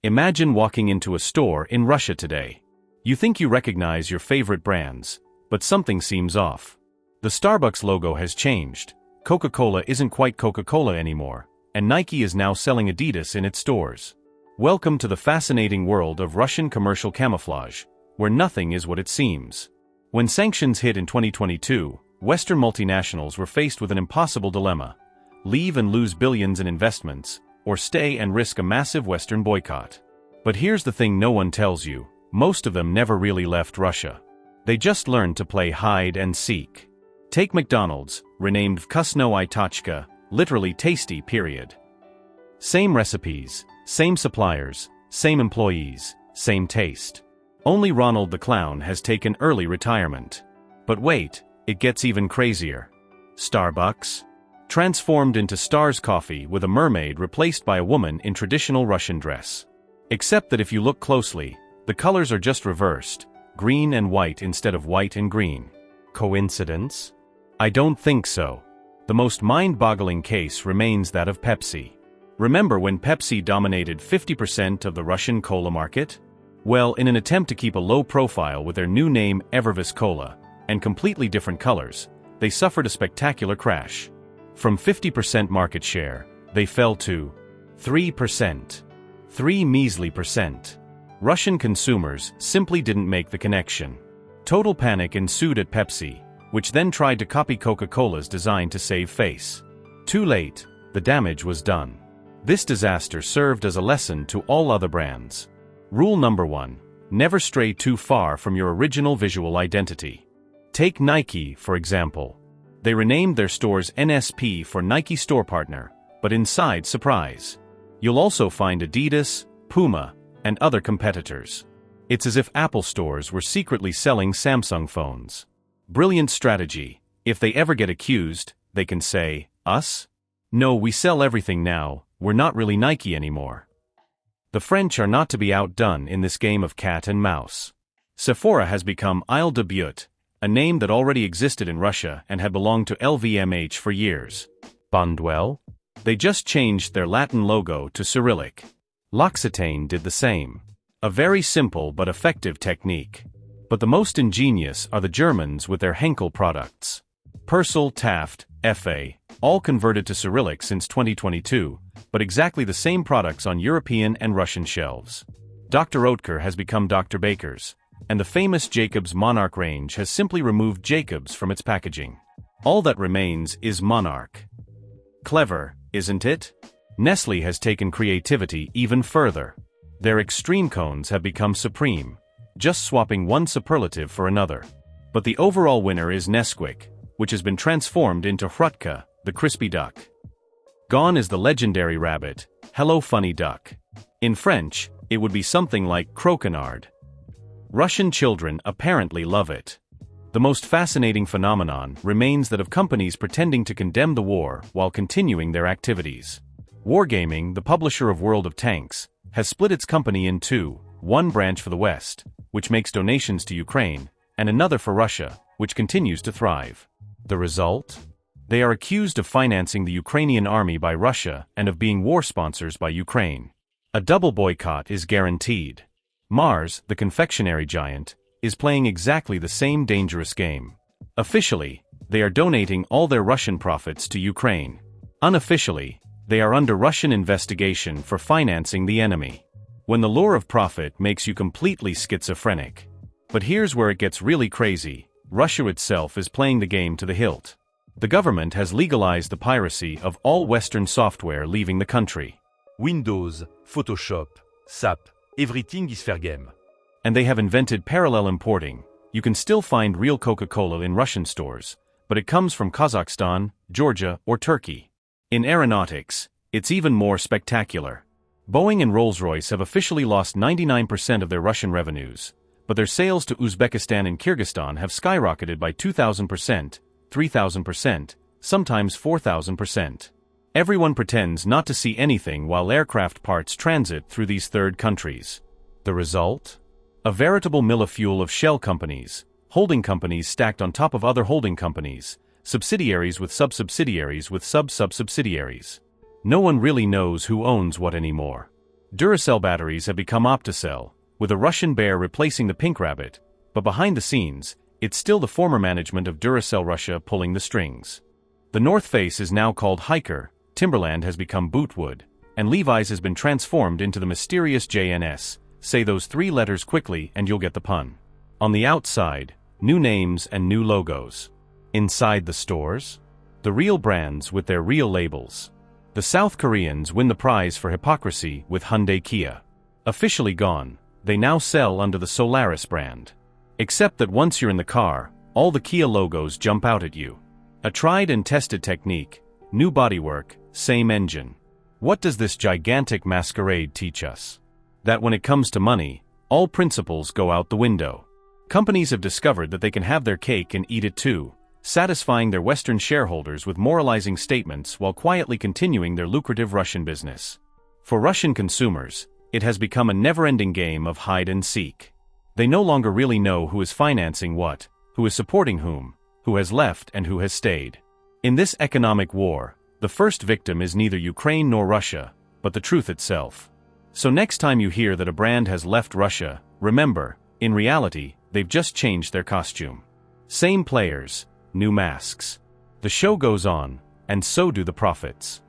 Imagine walking into a store in Russia today. You think you recognize your favorite brands, but something seems off. The Starbucks logo has changed, Coca-Cola isn't quite Coca-Cola anymore, and Nike is now selling Adidas in its stores. Welcome to the fascinating world of Russian commercial camouflage, where nothing is what it seems. When sanctions hit in 2022, Western multinationals were faced with an impossible dilemma: leave and lose billions in investments, or stay and risk a massive Western boycott. But here's the thing no one tells you: most of them never really left Russia. They just learned to play hide and seek. Take McDonald's, renamed Vkusno I tochka, literally tasty period. Same recipes, same suppliers, same employees, same taste. Only Ronald the Clown has taken early retirement. But wait, it gets even crazier. Starbucks? Transformed into Stars Coffee with a mermaid replaced by a woman in traditional Russian dress. Except that if you look closely, the colors are just reversed, green and white instead of white and green. Coincidence? I don't think so. The most mind-boggling case remains that of Pepsi. Remember when Pepsi dominated 50% of the Russian cola market? Well, in an attempt to keep a low profile with their new name Evervis Cola, and completely different colors, they suffered a spectacular crash. From 50% market share, they fell to 3%. 3 measly percent. Russian consumers simply didn't make the connection. Total panic ensued at Pepsi, which then tried to copy Coca-Cola's design to save face. Too late, the damage was done. This disaster served as a lesson to all other brands. Rule number 1: never stray too far from your original visual identity. Take Nike, for example. They renamed their stores NSP for Nike Store Partner, but inside, surprise, you'll also find Adidas, Puma, and other competitors. It's as if Apple stores were secretly selling Samsung phones. Brilliant strategy. If they ever get accused, they can say, "Us? No, we sell everything now, we're not really Nike anymore." The French are not to be outdone in this game of cat and mouse. Sephora has become Isle de Beauté, a name that already existed in Russia and had belonged to LVMH for years. Bonduelle? They just changed their Latin logo to Cyrillic. L'Occitane did the same. A very simple but effective technique. But the most ingenious are the Germans with their Henkel products. Persil, Taft, F.A., all converted to Cyrillic since 2022, but exactly the same products on European and Russian shelves. Dr. Oetker has become Dr. Baker's, and the famous Jacobs Monarch range has simply removed Jacobs from its packaging. All that remains is Monarch. Clever, isn't it? Nestle has taken creativity even further. Their extreme cones have become supreme, just swapping one superlative for another. But the overall winner is Nesquik, which has been transformed into Hrutka, the crispy duck. Gone is the legendary rabbit, Hello Funny Duck. In French, it would be something like croquenard. Russian children apparently love it. The most fascinating phenomenon remains that of companies pretending to condemn the war while continuing their activities. Wargaming, the publisher of World of Tanks, has split its company in two, one branch for the West, which makes donations to Ukraine, and another for Russia, which continues to thrive. The result? They are accused of financing the Ukrainian army by Russia and of being war sponsors by Ukraine. A double boycott is guaranteed. Mars, the confectionery giant, is playing exactly the same dangerous game. Officially, they are donating all their Russian profits to Ukraine. Unofficially, they are under Russian investigation for financing the enemy. When the lure of profit makes you completely schizophrenic. But here's where it gets really crazy: Russia itself is playing the game to the hilt. The government has legalized the piracy of all Western software leaving the country. Windows, Photoshop, SAP, everything is fair game. And they have invented parallel importing. You can still find real Coca-Cola in Russian stores, but it comes from Kazakhstan, Georgia, or Turkey. In aeronautics, it's even more spectacular. Boeing and Rolls-Royce have officially lost 99% of their Russian revenues, but their sales to Uzbekistan and Kyrgyzstan have skyrocketed by 2,000%, 3,000%, sometimes 4,000%. Everyone pretends not to see anything while aircraft parts transit through these third countries. The result? A veritable millefeuille of shell companies, holding companies stacked on top of other holding companies, subsidiaries with sub-subsidiaries with sub-sub-subsidiaries. No one really knows who owns what anymore. Duracell batteries have become Opticell, with a Russian bear replacing the pink rabbit, but behind the scenes, it's still the former management of Duracell Russia pulling the strings. The North Face is now called Hiker, Timberland has become Bootwood, and Levi's has been transformed into the mysterious JNS. Say those 3 letters quickly and you'll get the pun. On the outside, new names and new logos. Inside the stores, the real brands with their real labels. The South Koreans win the prize for hypocrisy with Hyundai Kia. Officially gone, they now sell under the Solaris brand. Except that once you're in the car, all the Kia logos jump out at you. A tried and tested technique, new bodywork, same engine. What does this gigantic masquerade teach us? That when it comes to money, all principles go out the window. Companies have discovered that they can have their cake and eat it too, satisfying their Western shareholders with moralizing statements while quietly continuing their lucrative Russian business. For Russian consumers, it has become a never-ending game of hide and seek. They no longer really know who is financing what, who is supporting whom, who has left and who has stayed. In this economic war, the first victim is neither Ukraine nor Russia, but the truth itself. So next time you hear that a brand has left Russia, remember, in reality, they've just changed their costume. Same players, new masks. The show goes on, and so do the profits.